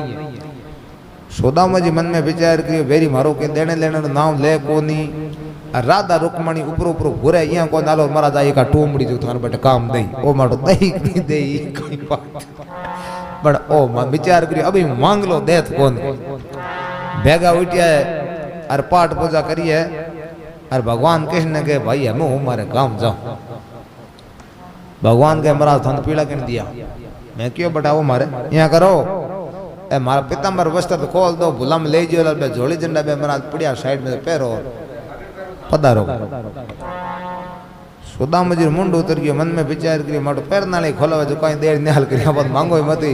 सुदामा जी मन में विचार करियो वेरी मारो के देने लेने नाम ले को नहीं। राधा रुक्मणी ऊपर ऊपर घुरे यहाँ को नालो महाराज आई का टूमड़ी जो थाने बटे काम दई ओ मारो दई दे कोई बात बड़ ओ विचार करियो अभी मांग लो देत कौन भेगा उठिया है और पाठ पूजा करिए और भगवान कृष्ण के भाई हम हमारे गांव जाओ। भगवान के महाराज थाने पीड़ा किन दिया मैं क्यों बटा वो मारे यहाँ करो ए मारा पीताम्बर वस्त्र तो खोल दो भुलम ले जो झोली झंडा बे महाराज पड़िया साइड में पैरो पधारो। सुदामा जी मुंड उतर गयो मन में विचार करियो मारो पैर नाले खोलवा जो कहीं देर निहाल करिया बस मांगो ही मत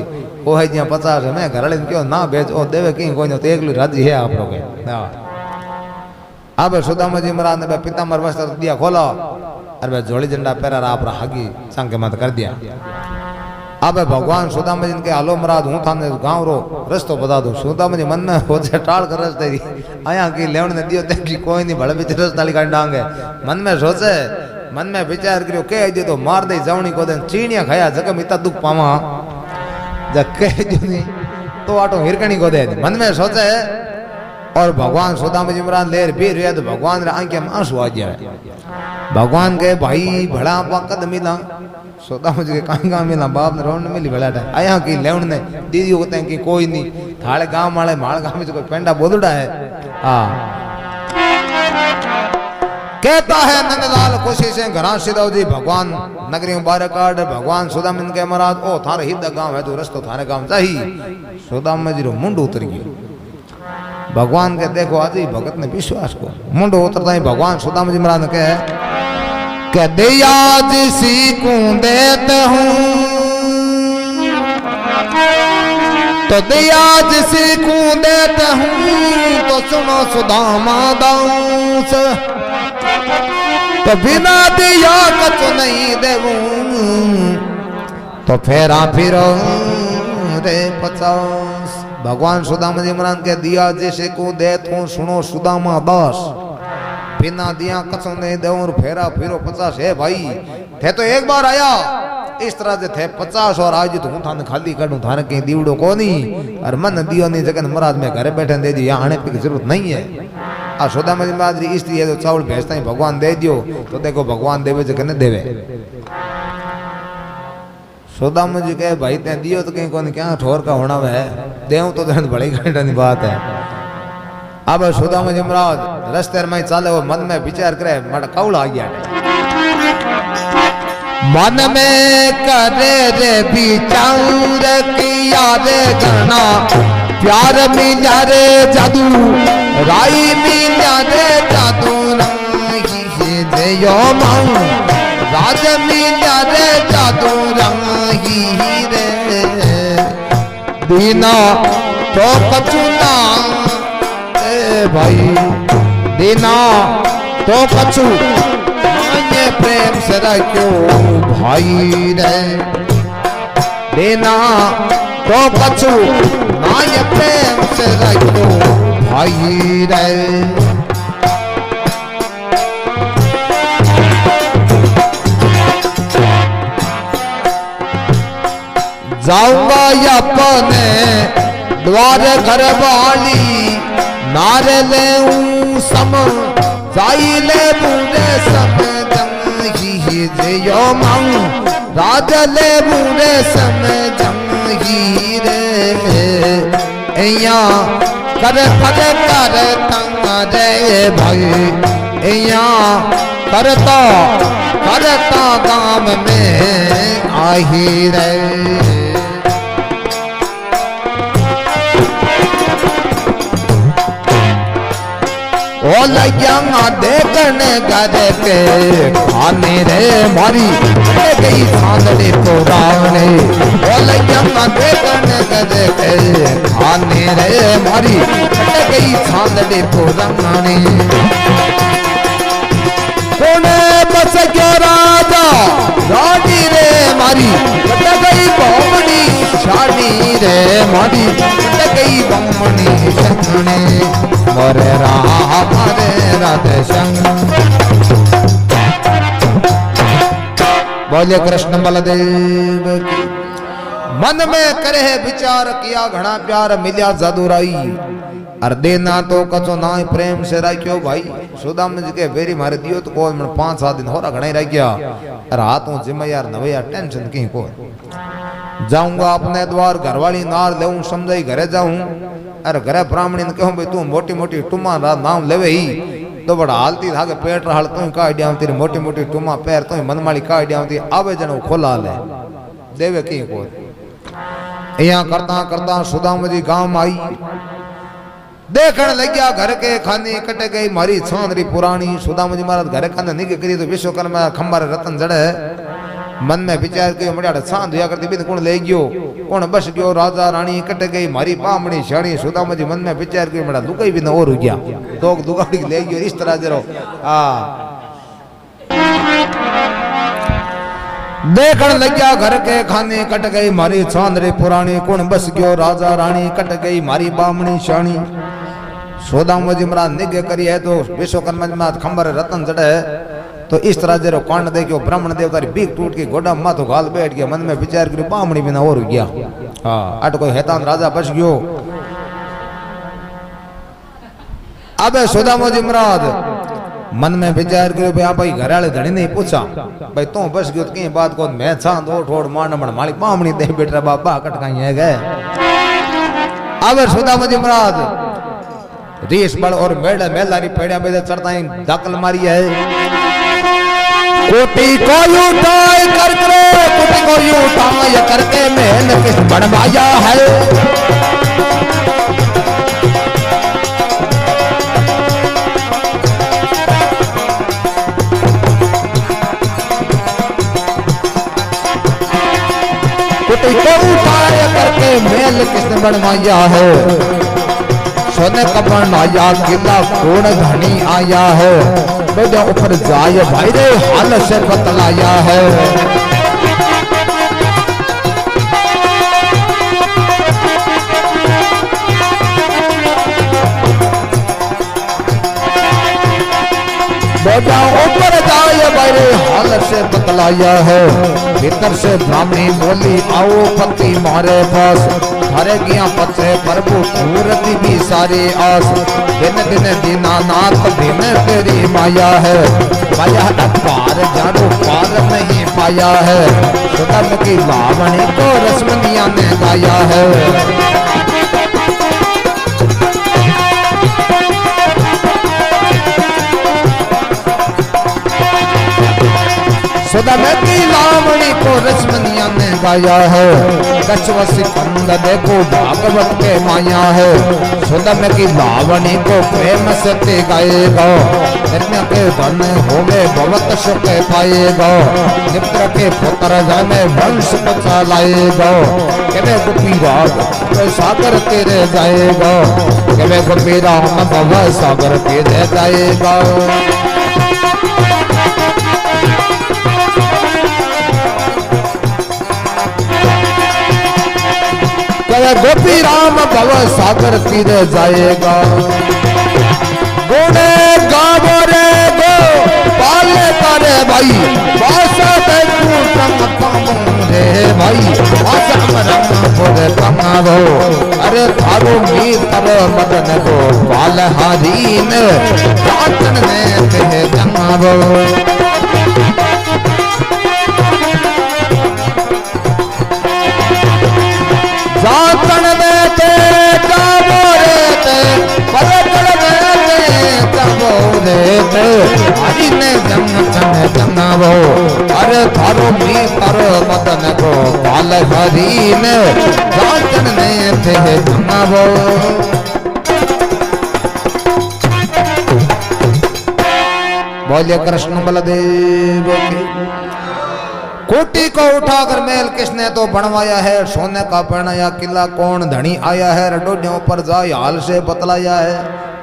ओ है जिया 50 है मैं घर वाले क्यों ना भेज ओ देवे कहीं कोई तो एकलू राजी है आप लोग। अब सुदामा जी महाराज ने पीताम्बर वस्त्र दिया खोलो और वे झोली झंडा पैरा आप हागी संग मत कर दिया। अब भगवान सुदामा जी के हालो महाराज हूँ थाने गाँव रो रस्तो बता दो। सुदामा जी मन में हो जाए टाल कर रस्ते आया की लेवण ने दियो देखी कोई नहीं भले बीच रस्ता लिखा डांगे मन में सोचे मन में विचार करियो कह दे तो मार दे जावनी को दे चीनिया खाया जगह इतना दुख पावा जब कह दो नहीं तो आटो हिरकनी को दे मन में सोचे। और भगवान सुदामा जी महाराज लेर भी रहे तो भगवान रे आंखें में आंसू आ गया। भगवान के भाई भड़ा कद मिला सोदा मुझे कहीं गांव में बाप ने रोन मिली बेटा आया की लेवन ने दीदी को तंग की कोई नहीं थाले गांव वाले माल गांव में तो कोई पेंडा बोलड़ा है हां कहता है नंदलाल खुशी से घरा सिदाव जी भगवान नगरी मुबारक काट भगवान सुदामन के महाराज ओ थारे हिद गांव है तो रस्तो थारे गांव जाही सुदाम जी रो मुंड उतर गयो भगवान के देखो आज ही भगत ने विश्वास को मुंड उतरता ही भगवान सुदाम जी महाराज ने कहे दिया जिसी को देते हूं तो दिया जिसी को देते हूं तो सुनो सुदामा दाऊं तो बिना दिया कछ नहीं देवूं तो फेरा फिरो रे 50 भगवान सुदामा जी महाराज के दिया जैसे को देत हूं सुनो सुदामा दास बिना दिया कसम नहीं दे और फेरा फिरो 50 है भाई थे तो एक बार आया इस तरह से थे 50 और आज तो हूं थाने खाली करूं थाने कहीं दीवड़ो को नहीं और मन दियो नहीं जगन महाराज में घरे बैठे दे दियो आने की जरूरत नहीं है आ सुदामा जी महाराज इसलिए तो चावल भेजता ही भगवान दे दियो तो देखो भगवान देवे जगन देवे सुदामा जी कहे भाई ते दियो तो कहीं कोनी क्या ठोर का होना है देव तो बड़ी घंटा की बात है अब सुदामा जी महाराज रस्ते में चाले वो मन में विचार करे मट कौल आ गया मन में करे रे विचार किया रे गना प्यार मिला रे जादू राई मिला रे जादू रंगी जयो माऊ राज मिला रे जादू रंगी रे दीना तो कचुना भाई दीना तो कछु माने प्रेम से रखो भाई रे दीना तो कछु माने प्रेम से रखो भाई रे जाऊंगा अपने द्वार घर वाली नारे ले सम जाई ले बुरे सम जंगी जयो माऊ राज ले बुरे सम जंगी रे एया कर तंग रे भाई एया करता काम में आही रे ओ लग्या देखने गरे के खाने रे मारी गई सांदड़ी पुराने ओ लग्या देखने गरे के खाने रे मारी गई सांदड़ी पुराने कोने बस गया राजा रानी रे मारी गई बमनी शानी रे मारी गई बमनी शने मोरे राम रे राधे संग बोले कृष्ण बलदेव की मन में करे विचार किया घना प्यार मिलिया जादूराई अर देना तो कचो ना प्रेम से राख्यो भाई सुदाम जी के वेरी मारे दियो तो कोई 5-7 दिन हो रहा घना ही रह गया अरे हाथों जिम्मे यार नवे यार टेंशन कहीं को जाऊंगा अपने द्वार घरवाली नार लेऊं समझाई घरे जाऊं अरे घरे ब्राह्मणी ने कहूं भाई तू मोटी मोटी टुमा नाम लेवे ही तो बड़ा हालती था पेट हाल तू काट दिया तेरी मोटी मोटी टुमा पैर तू मनमाली काट दिया आवे जन खोला ले देवे कहीं को यहाँ करता करता सुदाम जी गांव में आई देखने लग्या घर के खाने कटे गई मारी छांदरी पुरानी सुदाम जी महाराज घर खाने निके करी तो विश्वकर्मा खंबार रतन जड़े मन में विचार के मड़िया छांद हुआ करती बिन कौन ले गयो कौन बस गयो राजा रानी कट गई मारी पामणी शाणी सुदाम जी मन में विचार के मड़ा लुकाई भी न और गया तो दुगाड़ी ले गयो इस तरह जरो देखने लग्या घर के खाने कट गई मारी छांदरी पुरानी कौन बस गयो राजा रानी कट गई मारी बामणी शाणी सुदाम जी महाराज निगे करी है तो विश्वकर्मा जी महाराज खंबर रतन जड़े तो इस तरह जरो कांड देखो ब्राह्मण देवता बीक टूट के गोडा माथो गाल बैठ गया मन में विचार करी बामणी बिना और गया हाँ अट कोई हैतान राजा बच गयो अब सुदाम जी महाराज मन में विचार करो भाई भाई घर वाले धनी नहीं पूछा भाई तू बस गयो कहीं बात को मैं चांद ओठ ओठ मारना मन माली पामणी दे बेटा बाबा कटकाई है गए अब सुदामा जी महाराज रीस बड़ और मेड़ा मेलारी पेड़िया में चढ़ता ही दाखल मारी है कोटी को उठाए कर करो कोटी को उठाए करके मेहनत किस बनवाया है कोटी को उठाए करके मेल किसने बनवाया है सोने का बनाया किला कौन धनी आया है बेटा ऊपर जाए भाई रे हाल से बतलाया है बेटा ऊपर जाए भाई रे हाल से बतलाया है भीतर से ब्राह्मणी बोली आओ पति मारे पास हरे किया पत्ते प्रभु पूरती भी सारी आस दिन दिन दीनानाथ दिन तेरी माया है माया पार जानो पार नहीं पाया है सुदम की लावणी को रश्मिया ने गाया है सुदम की लावणी को रश्मिया ने गाया है कछवसी कंद देखो भागवत के माया है सुदम की लावणी को प्रेम से ते गाएगा यज्ञ के धन होवे भवत सुख पाएगा मित्र के पुत्र जाने वंश को चलाएगा केवे गोपी राग तो सागर तेरे जाएगा केवे गोपी राम भव सागर तेरे जाएगा गोपी राम भव सागर तीरे जाएगा गोने गावो रे गो पाले तारे भाई वासा ते रंग पामो रे भाई वासा रंग बोले पामो अरे थारो मीतर मदन को पाल हरीन जातन ने ते जंगावो जातन में ते जाबोरे ते परतल में ते जाबोरे ते हरि ने जंग चने जंगावो अरे थारो मीतर मदन को पाल हरि ने जातन ने ते जंगावो बोलिए कृष्ण बलदेव की कोटी को उठाकर महल किसने तो बनवाया है सोने का पहनाया किला कौन धनी आया है रडोडियों पर जाए हाल से बतलाया है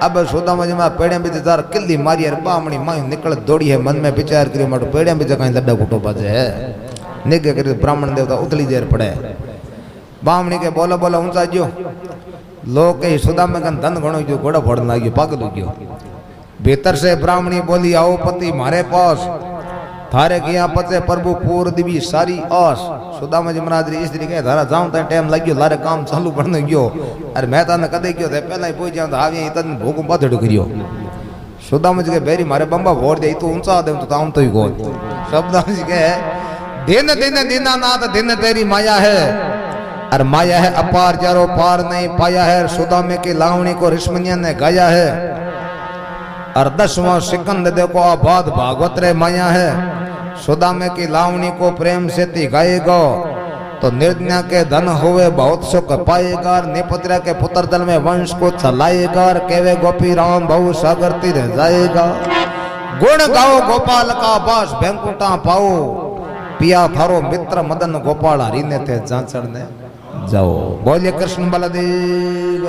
अब सुदामा जी में पेड़े भी जार किल्ली मारी है बामणी मायू निकल दौड़ी है मन में विचार करी मारो पेड़े भी जगह लड्डा घुटो बाजे है निगे करी ब्राह्मण देवता उतली देर पड़े बामणी के बोला बोला ऊंचा जो लोग के सुदामा का धन घणो जो घोड़ा फोड़न लगी पागल गयो भीतर से ब्राह्मणी बोली आओ पति मारे पास थारे किया पचे प्रभु पूर दिवी सारी आस सुदामा जी महाराज री स्त्री के धारा जाऊं त टाइम लग गयो लारे काम चालू बन गयो अरे मैं तने कदे गयो थे पहला ही पहुंच जाऊं त आवी तन भूख बाथड़ो करियो सुदामा जी के बेरी मारे बंबा वोट दे तू ऊंचा दे तो ताऊं तो ही गोल सुदामा जी के दिन दिन दीनानाथ दिन तेरी माया है और माया है अपार चारो पार नहीं पाया है सुदामे की लावणी को ऋषमुनिया ने गाया है और 10वां सिकंद देखो आबाद भागवत रे माया है सुदामे की लावणी को प्रेम से ती गाएगा तो निर्ज्ञा के धन हुए बहुत सुख पाएगा निपत्रा के पुत्र दल में वंश को चलाएगा केवे गोपी राम बहु सागर तीर जाएगा गुण गाओ गोपाल का बास बैंकुटा पाओ पिया थारो मित्र मदन गोपाल हरि ने थे जांचड़ ने जाओ बोलिए कृष्ण बलदेव।